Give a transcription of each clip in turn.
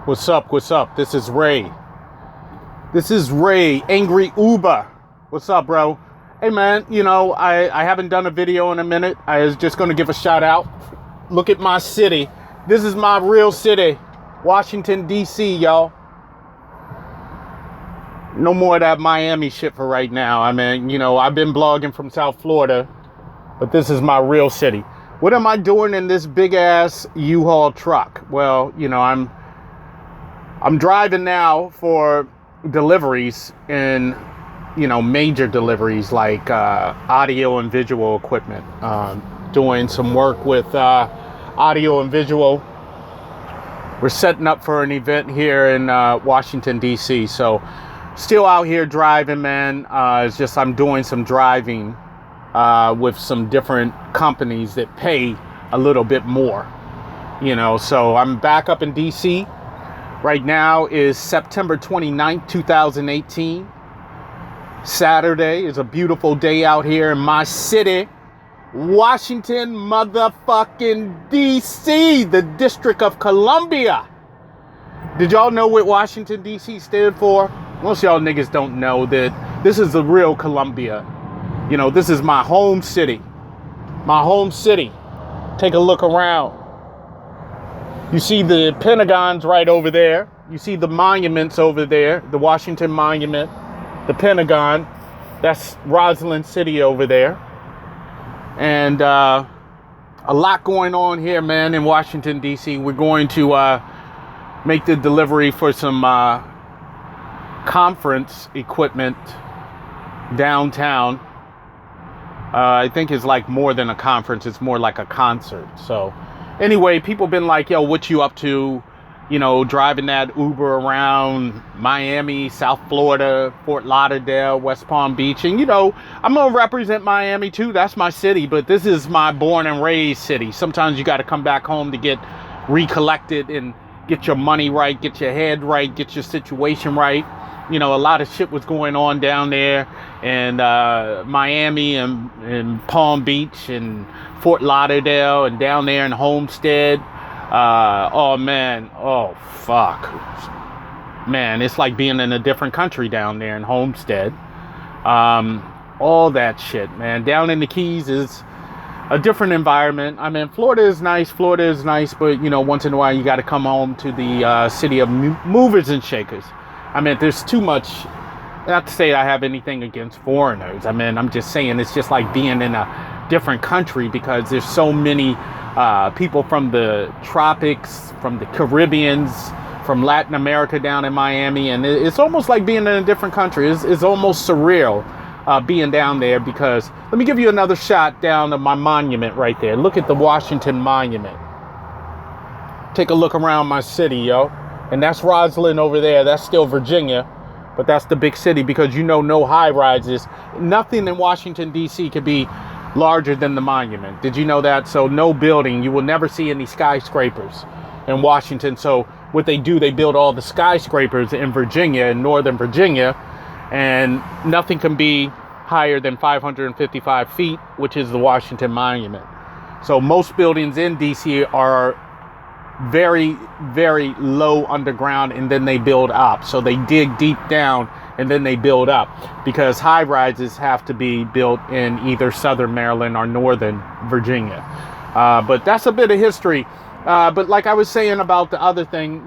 What's up? What's up? This is Ray. This is Ray, Angry Uber. What's up, bro? Hey, man, I haven't done a video in a minute. I was just going to give a shout out. Look at my city. This is my real city, Washington, D.C., y'all. No more of that Miami shit for right now. I mean, I've been blogging from South Florida, but this is my real city. What am I doing in this big ass U-Haul truck? Well, I'm driving now for deliveries in, major deliveries like audio and visual equipment. Doing some work with audio and visual. We're setting up for an event here in Washington, D.C. So still out here driving, man. It's just I'm doing some driving with some different companies that pay a little bit more. So I'm back up in D.C. Right now is September 29th, 2018. Saturday is a beautiful day out here in my city, Washington motherfucking D.C., the District of Columbia. Did y'all know what Washington, D.C. stood for? Most of y'all niggas don't know that this is the real Columbia. This is my home city. My home city. Take a look around. You see the Pentagon's right over there. You see the monuments over there. The Washington Monument, the Pentagon. That's Roslyn City over there. And a lot going on here, man, in Washington, D.C. We're going to make the delivery for some conference equipment downtown. I think it's like more than a conference. It's more like a concert. So anyway, people been like, yo, what you up to? Driving that Uber around Miami, South Florida, Fort Lauderdale, West Palm Beach. And, I'm going to represent Miami too. That's my city, but this is my born and raised city. Sometimes you got to come back home to get recollected and get your money right, get your head right, get your situation right. A lot of shit was going on down there in Miami and Palm Beach and Fort Lauderdale and down there in Homestead. Oh, man. Oh, fuck. Man, it's like being in a different country down there in Homestead. All that shit, man. Down in the Keys is a different environment. I mean, Florida is nice, but, once in a while you got to come home to the city of movers and shakers. I mean, there's too much, not to say I have anything against foreigners. I mean, I'm just saying it's just like being in a different country because there's so many people from the tropics, from the Caribbeans, from Latin America down in Miami. And it's almost like being in a different country. It's almost surreal being down there because, let me give you another shot down of my monument right there. Look at the Washington Monument. Take a look around my city, yo. And that's Roslyn over there. That's still Virginia. But that's the big city because no high rises. Nothing in Washington, D.C. could be larger than the monument. Did you know that? So no building. You will never see any skyscrapers in Washington. So what they do, they build all the skyscrapers in Virginia, in Northern Virginia. And nothing can be higher than 555 feet, which is the Washington Monument. So most buildings in D.C. are very, very low underground, and then they build up. So they dig deep down and then they build up because high rises have to be built in either Southern Maryland or Northern Virginia. But that's a bit of history. But like I was saying about the other thing,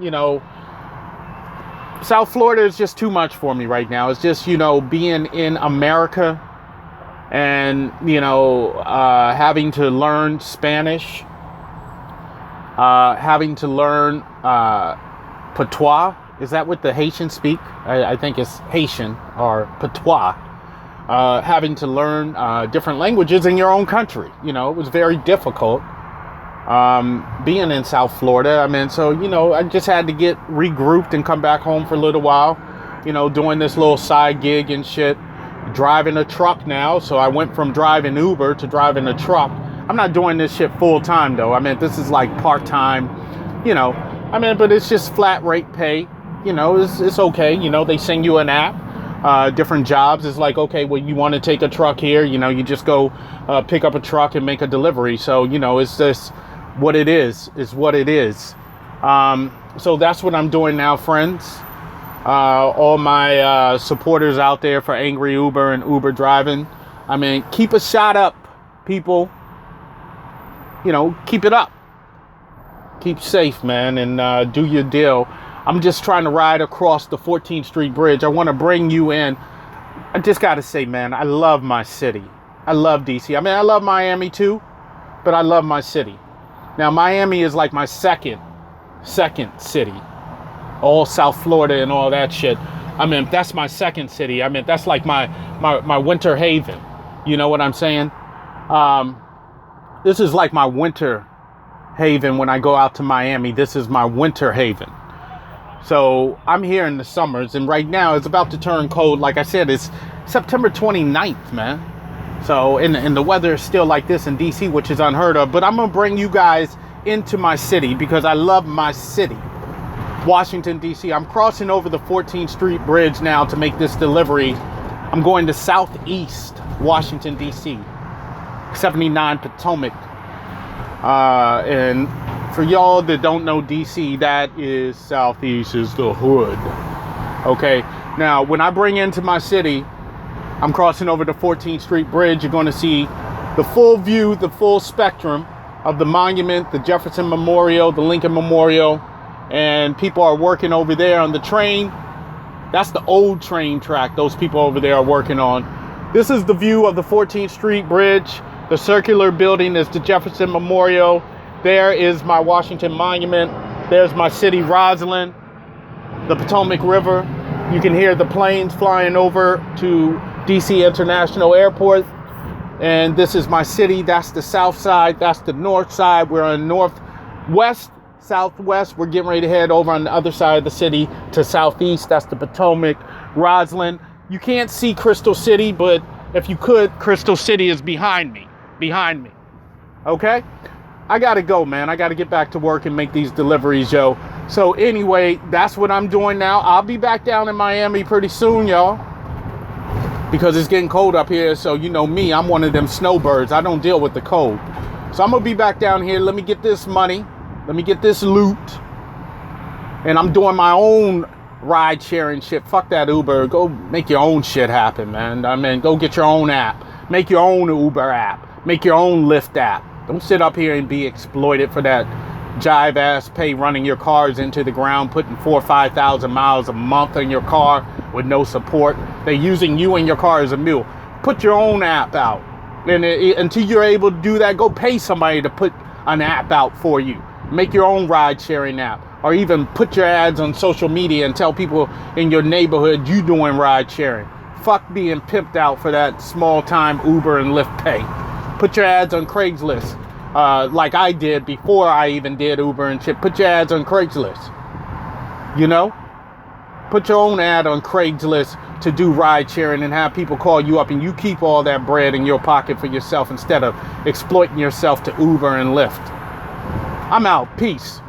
South Florida is just too much for me right now. It's just, being in America and, having to learn Spanish. Having to learn patois. Is that what the Haitians speak? I think it's Haitian or patois. Having to learn different languages in your own country. It was very difficult being in South Florida. I mean, so, I just had to get regrouped and come back home for a little while. Doing this little side gig and shit. Driving a truck now. So I went from driving Uber to driving a truck. I'm not doing this shit full time though. I mean, this is like part time, but it's just flat rate pay. It's okay. They send you an app, different jobs. It's like, okay, well, you want to take a truck here, you just go pick up a truck and make a delivery. So, it's just what it is what it is. So that's what I'm doing now, friends. All my supporters out there for Angry Uber and Uber driving. I mean, keep a shot up, people. You know, keep it up. Keep safe, man, and do your deal. I'm just trying to ride across the 14th Street Bridge. I want to bring you in. I just got to say, man, I love my city. I love DC. I mean, I love Miami too, but I love my city. Now, Miami is like my second city. All South Florida and all that shit. I mean, that's my second city. I mean, that's like my winter haven. You know what I'm saying? This is like my winter haven when I go out to Miami. This is my winter haven. So I'm here in the summers, and right now it's about to turn cold. Like I said, it's September 29th, man. So, and the weather is still like this in DC, which is unheard of. But I'm going to bring you guys into my city because I love my city, Washington, DC. I'm crossing over the 14th Street Bridge now to make this delivery. I'm going to Southeast Washington, DC, 79 Potomac. And for y'all that don't know DC, that is Southeast is the hood. Okay. Now, when I bring into my city, I'm crossing over the 14th Street Bridge. You're going to see the full view, the full spectrum of the monument, the Jefferson Memorial, the Lincoln Memorial, and people are working over there on the train. That's the old train track those people over there are working on. This is the view of the 14th Street Bridge. The circular building is the Jefferson Memorial. There is my Washington Monument. There's my city, Roslyn, the Potomac River. You can hear the planes flying over to DC International Airport. And this is my city. That's the south side. That's the north side. We're on northwest, southwest. We're getting ready to head over on the other side of the city to southeast. That's the Potomac, Roslyn. You can't see Crystal City, but if you could, Crystal City is behind me. Okay? I gotta go, man. I gotta get back to work and make these deliveries, yo. So anyway, that's what I'm doing now. I'll be back down in Miami pretty soon, y'all, because it's getting cold up here. So you know me, I'm one of them snowbirds. I don't deal with the cold. So I'm gonna be back down here. Let me get this money. Let me get this loot. And I'm doing my own ride sharing shit. Fuck that Uber. Go make your own shit happen, man. I mean, go get your own app. Make your own Uber app. Make your own Lyft app. Don't sit up here and be exploited for that jive ass pay, running your cars into the ground, putting 4,000 or 5,000 miles a month on your car with no support. They're using you and your car as a mule. Put your own app out. And until you're able to do that, go pay somebody to put an app out for you. Make your own ride sharing app. Or even put your ads on social media and tell people in your neighborhood you doing ride sharing. Fuck being pimped out for that small time Uber and Lyft pay. Put your ads on Craigslist, like I did before I even did Uber and shit. Put your ads on Craigslist. You know? Put your own ad on Craigslist to do ride sharing and have people call you up, and you keep all that bread in your pocket for yourself instead of exploiting yourself to Uber and Lyft. I'm out. Peace.